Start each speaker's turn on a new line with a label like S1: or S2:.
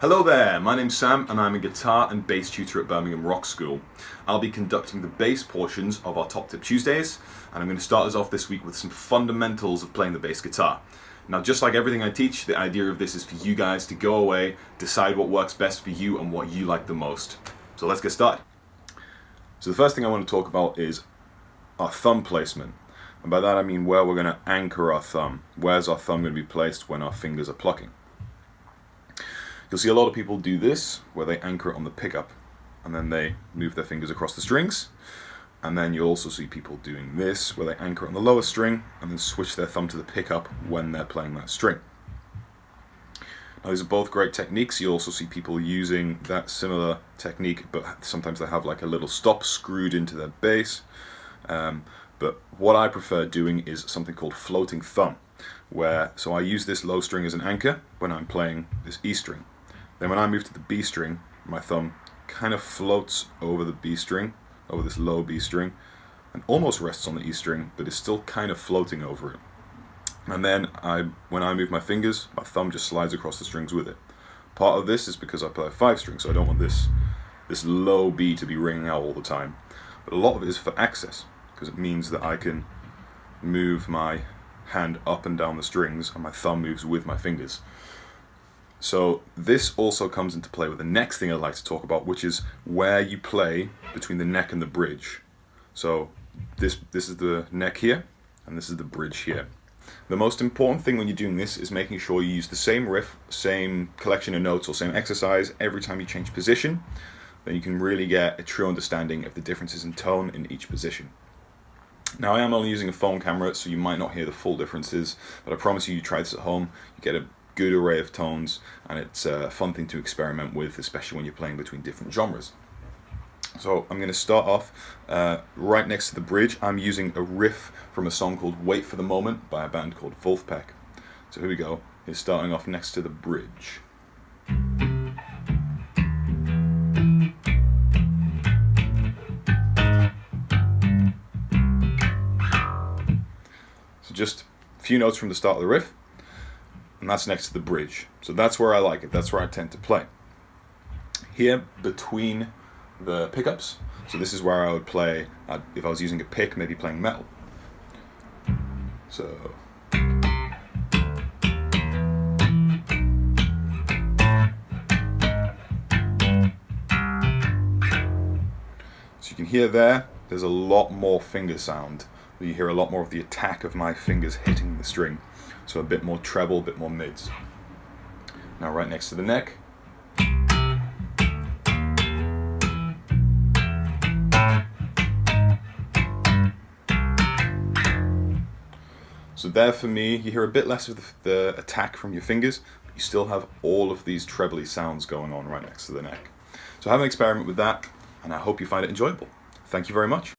S1: Hello there, my name's Sam and I'm a guitar and bass tutor at Birmingham Rock School. I'll be conducting the bass portions of our Top Tip Tuesdays, and I'm going to start us off this week with some fundamentals of playing the bass guitar. Now, just like everything I teach, the idea of this is for you guys to go away, decide what works best for you and what you like the most. So let's get started. So the first thing I want to talk about is our thumb placement. And by that I mean where we're going to anchor our thumb. Where's our thumb going to be placed when our fingers are plucking? You'll see a lot of people do this, where they anchor it on the pickup, and then they move their fingers across the strings. And then you'll also see people doing this, where they anchor it on the lower string, and then switch their thumb to the pickup when they're playing that string. Now these are both great techniques. You'll also see people using that similar technique, but sometimes they have like a little stop screwed into their bass. But what I prefer doing is something called floating thumb, so I use this low string as an anchor when I'm playing this E string. Then when I move to the B string, my thumb kind of floats over the B string, over this low B string, and almost rests on the E string, but is still kind of floating over it. And then when I move my fingers, my thumb just slides across the strings with it. Part of this is because I play a 5 string, so I don't want this low B to be ringing out all the time. But a lot of it is for access, because it means that I can move my hand up and down the strings, and my thumb moves with my fingers. So this also comes into play with the next thing I'd like to talk about, which is where you play between the neck and the bridge. So this is the neck here, and this is the bridge here. The most important thing when you're doing this is making sure you use the same riff, same collection of notes, or same exercise every time you change position. Then you can really get a true understanding of the differences in tone in each position. Now I am only using a phone camera, so you might not hear the full differences, but I promise you try this at home, you get a good array of tones, and it's a fun thing to experiment with, especially when you're playing between different genres. So I'm going to start off right next to the bridge. I'm using a riff from a song called Wait for the Moment by a band called Wolfpack. So here we go, it's starting off next to the bridge. So just a few notes from the start of the riff, and that's next to the bridge. So that's where I like it, that's where I tend to play. Here, between the pickups, so this is where I would play, if I was using a pick, maybe playing metal. So you can hear there's a lot more finger sound. You hear a lot more of the attack of my fingers hitting the string. So a bit more treble, a bit more mids. Now right next to the neck. So there for me, you hear a bit less of the attack from your fingers, but you still have all of these trebly sounds going on right next to the neck. So have an experiment with that, and I hope you find it enjoyable. Thank you very much.